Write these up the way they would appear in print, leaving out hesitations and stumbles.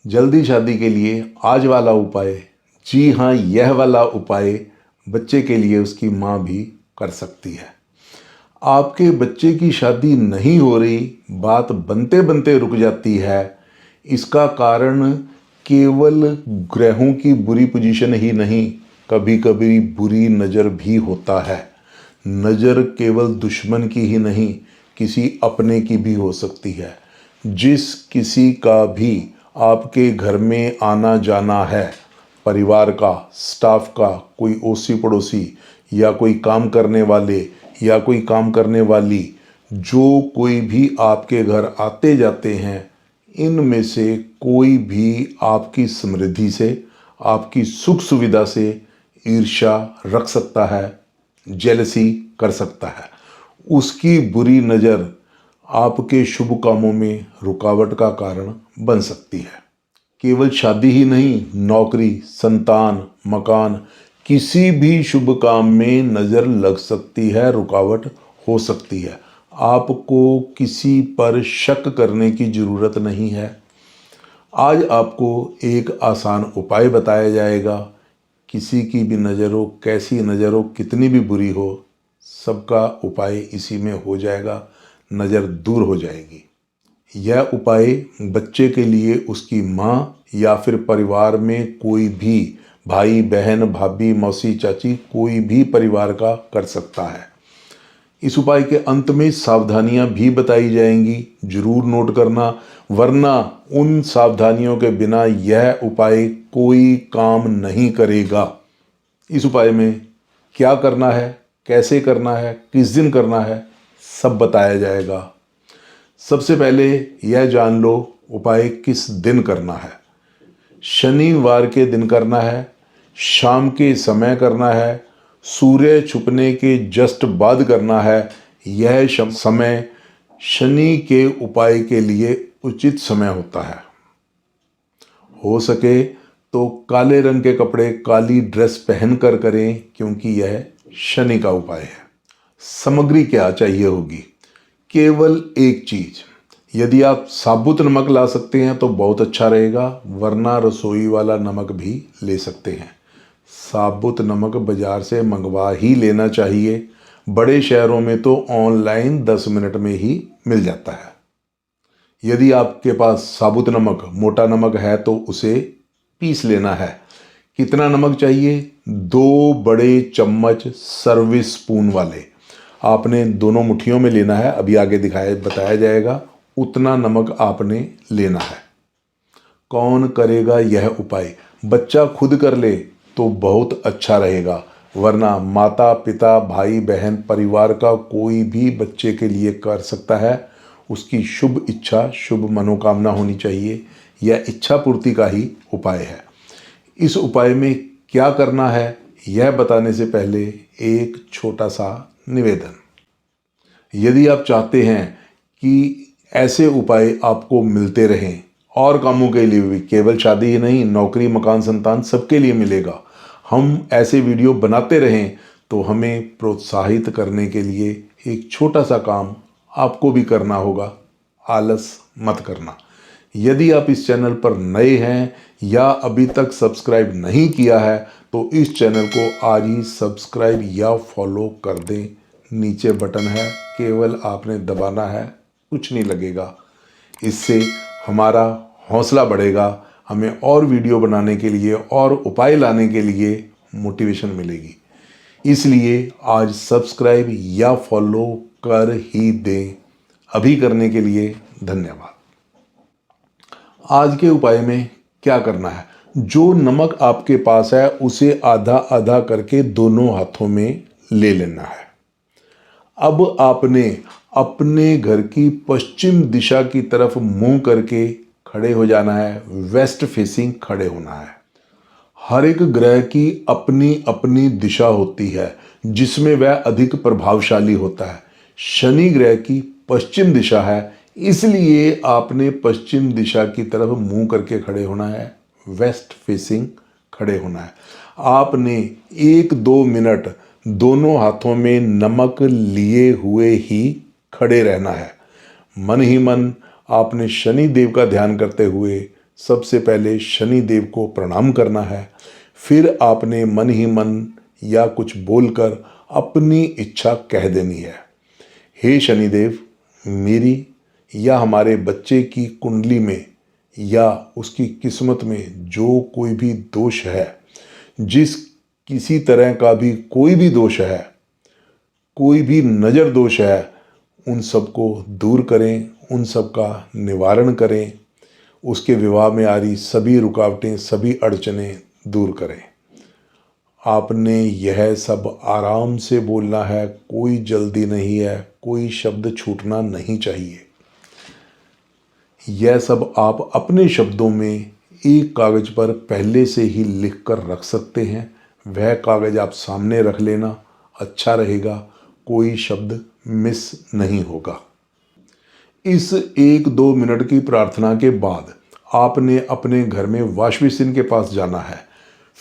जल्दी शादी के लिए आज वाला उपाय, जी हाँ, यह वाला उपाय बच्चे के लिए उसकी माँ भी कर सकती है। आपके बच्चे की शादी नहीं हो रही, बात बनते बनते रुक जाती है, इसका कारण केवल ग्रहों की बुरी पोजीशन ही नहीं, कभी कभी बुरी नज़र भी होता है। नज़र केवल दुश्मन की ही नहीं, किसी अपने की भी हो सकती है। जिस किसी का भी आपके घर में आना जाना है, परिवार का, स्टाफ का, कोई ओसी पड़ोसी या कोई काम करने वाले या कोई काम करने वाली, जो कोई भी आपके घर आते जाते हैं, इनमें से कोई भी आपकी समृद्धि से, आपकी सुख सुविधा से ईर्ष्या रख सकता है, जेलसी कर सकता है। उसकी बुरी नज़र आपके शुभ कामों में रुकावट का कारण बन सकती है। केवल शादी ही नहीं, नौकरी, संतान, मकान, किसी भी शुभ काम में नज़र लग सकती है, रुकावट हो सकती है। आपको किसी पर शक करने की ज़रूरत नहीं है। आज आपको एक आसान उपाय बताया जाएगा। किसी की भी नज़र हो, कैसी नज़र हो, कितनी भी बुरी हो, सबका उपाय इसी में हो जाएगा, नज़र दूर हो जाएगी। यह उपाय बच्चे के लिए उसकी माँ या फिर परिवार में कोई भी भाई, बहन, भाभी, मौसी, चाची, कोई भी परिवार का कर सकता है। इस उपाय के अंत में सावधानियां भी बताई जाएंगी, जरूर नोट करना, वरना उन सावधानियों के बिना यह उपाय कोई काम नहीं करेगा। इस उपाय में क्या करना है, कैसे करना है, किस दिन करना है, सब बताया जाएगा। सबसे पहले यह जान लो उपाय किस दिन करना है। शनिवार के दिन करना है, शाम के समय करना है, सूर्य छुपने के जस्ट बाद करना है। यह समय शनि के उपाय के लिए उचित समय होता है। हो सके तो काले रंग के कपड़े, काली ड्रेस पहन कर करें, क्योंकि यह शनि का उपाय है। सामग्री क्या चाहिए होगी? केवल एक चीज, यदि आप साबुत नमक ला सकते हैं तो बहुत अच्छा रहेगा, वरना रसोई वाला नमक भी ले सकते हैं। साबुत नमक बाजार से मंगवा ही लेना चाहिए। बड़े शहरों में तो ऑनलाइन 10 मिनट में ही मिल जाता है। यदि आपके पास साबुत नमक, मोटा नमक है तो उसे पीस लेना है। कितना नमक चाहिए? 2 बड़े चम्मच सर्विस स्पून वाले, आपने दोनों मुट्ठियों में लेना है। अभी आगे बताया जाएगा, उतना नमक आपने लेना है। कौन करेगा यह उपाय? बच्चा खुद कर ले तो बहुत अच्छा रहेगा, वरना माता पिता, भाई बहन, परिवार का कोई भी बच्चे के लिए कर सकता है। उसकी शुभ इच्छा, शुभ मनोकामना होनी चाहिए। यह इच्छा पूर्ति का ही उपाय है। इस उपाय में क्या करना है यह बताने से पहले एक छोटा सा निवेदन। यदि आप चाहते हैं कि ऐसे उपाय आपको मिलते रहें और कामों के लिए भी, केवल शादी ही नहीं, नौकरी, मकान, संतान, सबके लिए मिलेगा, हम ऐसे वीडियो बनाते रहें, तो हमें प्रोत्साहित करने के लिए एक छोटा सा काम आपको भी करना होगा। आलस मत करना। यदि आप इस चैनल पर नए हैं या अभी तक सब्सक्राइब नहीं किया है तो इस चैनल को आज ही सब्सक्राइब या फॉलो कर दें। नीचे बटन है, केवल आपने दबाना है, कुछ नहीं लगेगा। इससे हमारा हौसला बढ़ेगा, हमें और वीडियो बनाने के लिए और उपाय लाने के लिए मोटिवेशन मिलेगी। इसलिए आज सब्सक्राइब या फॉलो कर ही दें। अभी करने के लिए धन्यवाद। आज के उपाय में क्या करना है? जो नमक आपके पास है उसे आधा आधा करके दोनों हाथों में ले लेना है। अब आपने अपने घर की पश्चिम दिशा की तरफ मुंह करके खड़े हो जाना है। वेस्ट फेसिंग खड़े होना है। हर एक ग्रह की अपनी अपनी दिशा होती है जिसमें वह अधिक प्रभावशाली होता है। शनि ग्रह की पश्चिम दिशा है, इसलिए आपने पश्चिम दिशा की तरफ मुंह करके खड़े होना है, वेस्ट फेसिंग खड़े होना है। आपने 1-2 मिनट दोनों हाथों में नमक लिए हुए ही खड़े रहना है। मन ही मन आपने शनि देव का ध्यान करते हुए सबसे पहले शनि देव को प्रणाम करना है। फिर आपने मन ही मन या कुछ बोलकर अपनी इच्छा कह देनी है। हे शनिदेव, मेरी या हमारे बच्चे की कुंडली में या उसकी किस्मत में जो कोई भी दोष है, जिस किसी तरह का भी कोई भी दोष है, कोई भी नज़र दोष है, उन सबको दूर करें, उन सब का निवारण करें, उसके विवाह में आ रही सभी रुकावटें, सभी अड़चनें दूर करें। आपने यह सब आराम से बोलना है, कोई जल्दी नहीं है, कोई शब्द छूटना नहीं चाहिए। यह सब आप अपने शब्दों में एक कागज़ पर पहले से ही लिख कर रख सकते हैं। वह कागज़ आप सामने रख लेना, अच्छा रहेगा, कोई शब्द मिस नहीं होगा। इस 1-2 मिनट की प्रार्थना के बाद आपने अपने घर में वॉश बेसिन के पास जाना है।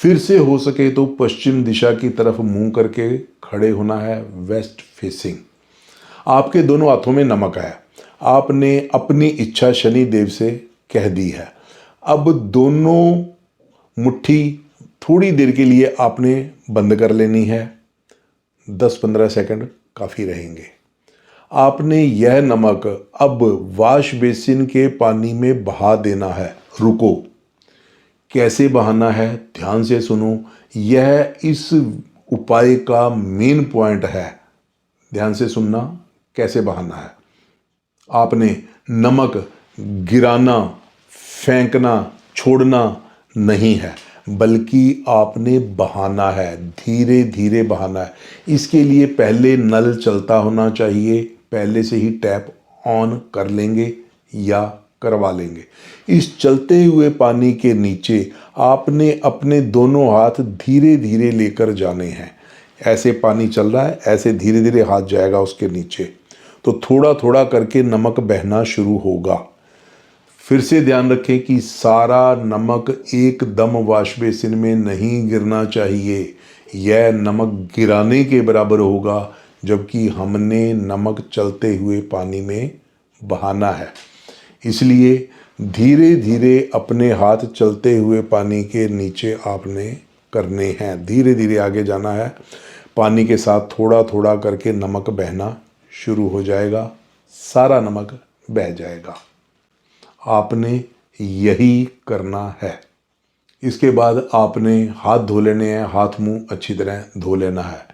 फिर से हो सके तो पश्चिम दिशा की तरफ मुंह करके खड़े होना है, वेस्ट फेसिंग। आपके दोनों हाथों में नमक है। आपने अपनी इच्छा शनि देव से कह दी है। अब दोनों मुट्ठी थोड़ी देर के लिए आपने बंद कर लेनी है। 10-15 सेकंड काफ़ी रहेंगे। आपने यह नमक अब वॉश बेसिन के पानी में बहा देना है। रुको, कैसे बहाना है ध्यान से सुनो, यह इस उपाय का मेन पॉइंट है। ध्यान से सुनना, कैसे बहाना है। आपने नमक गिराना, फेंकना, छोड़ना नहीं है, बल्कि आपने बहाना है, धीरे धीरे बहाना है। इसके लिए पहले नल चलता होना चाहिए, पहले से ही टैप ऑन कर लेंगे या करवा लेंगे। इस चलते हुए पानी के नीचे आपने अपने दोनों हाथ धीरे धीरे लेकर जाने हैं। ऐसे पानी चल रहा है, ऐसे धीरे धीरे हाथ जाएगा उसके नीचे, तो थोड़ा थोड़ा करके नमक बहना शुरू होगा। फिर से ध्यान रखें कि सारा नमक एकदम वॉश बेसिन में नहीं गिरना चाहिए। यह नमक गिराने के बराबर होगा, जबकि हमने नमक चलते हुए पानी में बहाना है। इसलिए धीरे धीरे अपने हाथ चलते हुए पानी के नीचे आपने करने हैं। धीरे धीरे आगे जाना है। पानी के साथ थोड़ा थोड़ा करके नमक बहना शुरू हो जाएगा, सारा नमक बह जाएगा। आपने यही करना है। इसके बाद आपने हाथ धो लेने हैं, हाथ मुंह अच्छी तरह धो लेना है।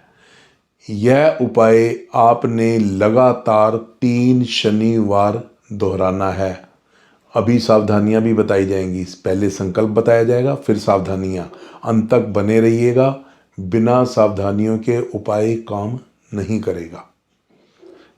यह उपाय आपने लगातार 3 शनिवार दोहराना है। अभी सावधानियां भी बताई जाएंगी। पहले संकल्प बताया जाएगा, फिर सावधानियां। अंत तक बने रहिएगा। बिना सावधानियों के उपाय काम नहीं करेगा।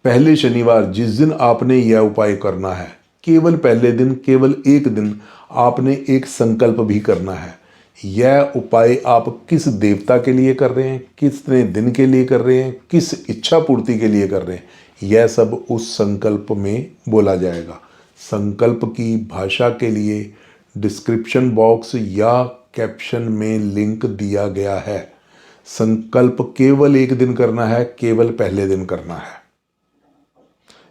पहले शनिवार जिस दिन आपने यह उपाय करना है, केवल पहले दिन, केवल एक दिन आपने एक संकल्प भी करना है। यह उपाय आप किस देवता के लिए कर रहे हैं, कितने दिन के लिए कर रहे हैं, किस इच्छा पूर्ति के लिए कर रहे हैं, यह सब उस संकल्प में बोला जाएगा। संकल्प की भाषा के लिए डिस्क्रिप्शन बॉक्स या कैप्शन में लिंक दिया गया है। संकल्प केवल एक दिन करना है, केवल पहले दिन करना है।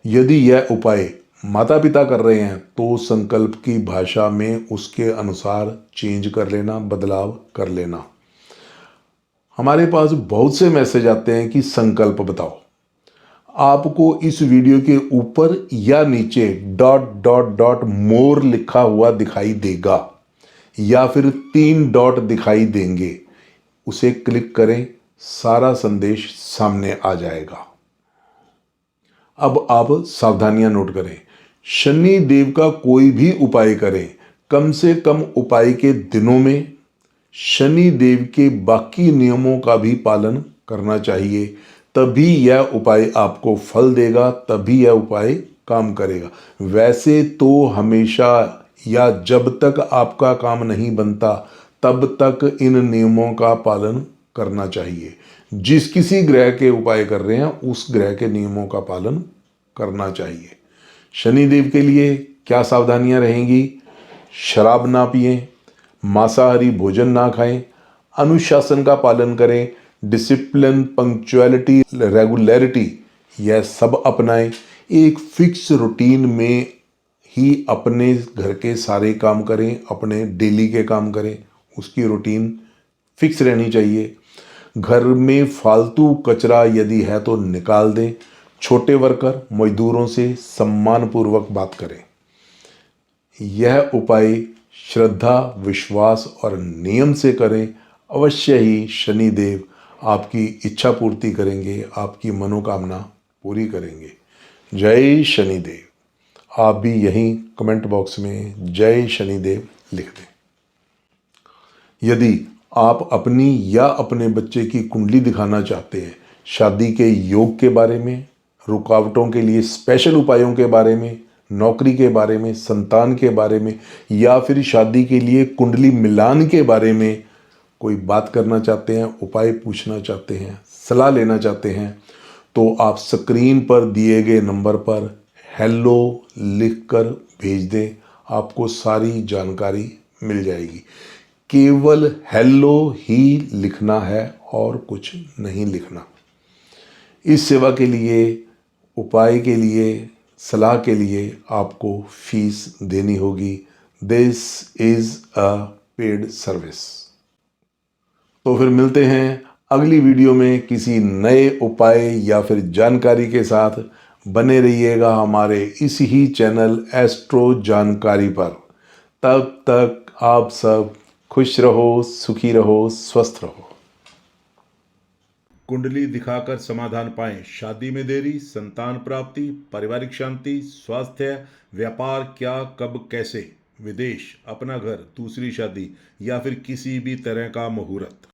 यदि यह उपाय माता पिता कर रहे हैं तो संकल्प की भाषा में उसके अनुसार चेंज कर लेना, बदलाव कर लेना। हमारे पास बहुत से मैसेज आते हैं कि संकल्प बताओ। आपको इस वीडियो के ऊपर या नीचे ... मोर लिखा हुआ दिखाई देगा या फिर 3 डॉट दिखाई देंगे। उसे क्लिक करें, सारा संदेश सामने आ जाएगा। अब आप सावधानियां नोट करें। शनि देव का कोई भी उपाय करें, कम से कम उपाय के दिनों में शनि देव के बाकी नियमों का भी पालन करना चाहिए। तभी यह उपाय आपको फल देगा, तभी यह उपाय काम करेगा। वैसे तो हमेशा या जब तक आपका काम नहीं बनता तब तक इन नियमों का पालन करना चाहिए। जिस किसी ग्रह के उपाय कर रहे हैं उस ग्रह के नियमों का पालन करना चाहिए। शनिदेव के लिए क्या सावधानियां रहेंगी? शराब ना पिएं, मांसाहारी भोजन ना खाएं, अनुशासन का पालन करें, डिसिप्लिन, पंक्चुअलिटी, रेगुलरिटी यह सब अपनाएं। एक फिक्स रूटीन में ही अपने घर के सारे काम करें, अपने डेली के काम करें, उसकी रूटीन फिक्स रहनी चाहिए। घर में फालतू कचरा यदि है तो निकाल दें। छोटे वर्कर मजदूरों से सम्मानपूर्वक बात करें। यह उपाय श्रद्धा, विश्वास और नियम से करें। अवश्य ही शनिदेव आपकी इच्छा पूर्ति करेंगे, आपकी मनोकामना पूरी करेंगे। जय शनिदेव। आप भी यहीं कमेंट बॉक्स में जय शनिदेव लिख दें। यदि आप अपनी या अपने बच्चे की कुंडली दिखाना चाहते हैं, शादी के योग के बारे में, रुकावटों के लिए स्पेशल उपायों के बारे में, नौकरी के बारे में, संतान के बारे में, या फिर शादी के लिए कुंडली मिलान के बारे में कोई बात करना चाहते हैं, उपाय पूछना चाहते हैं, सलाह लेना चाहते हैं, तो आप स्क्रीन पर दिए गए नंबर पर हेलो लिखकर भेज दें। आपको सारी जानकारी मिल जाएगी। केवल हेलो ही लिखना है और कुछ नहीं लिखना। इस सेवा के लिए, उपाय के लिए, सलाह के लिए आपको फीस देनी होगी। This is a paid service. तो फिर मिलते हैं अगली वीडियो में किसी नए उपाय या फिर जानकारी के साथ। बने रहिएगा हमारे इस ही चैनल एस्ट्रो जानकारी पर। तब तक आप सब खुश रहो, सुखी रहो, स्वस्थ रहो। कुंडली दिखाकर समाधान पाएं। शादी में देरी, संतान प्राप्ति, पारिवारिक शांति, स्वास्थ्य, व्यापार, क्या, कब, कैसे, विदेश, अपना घर, दूसरी शादी या फिर किसी भी तरह का मुहूर्त।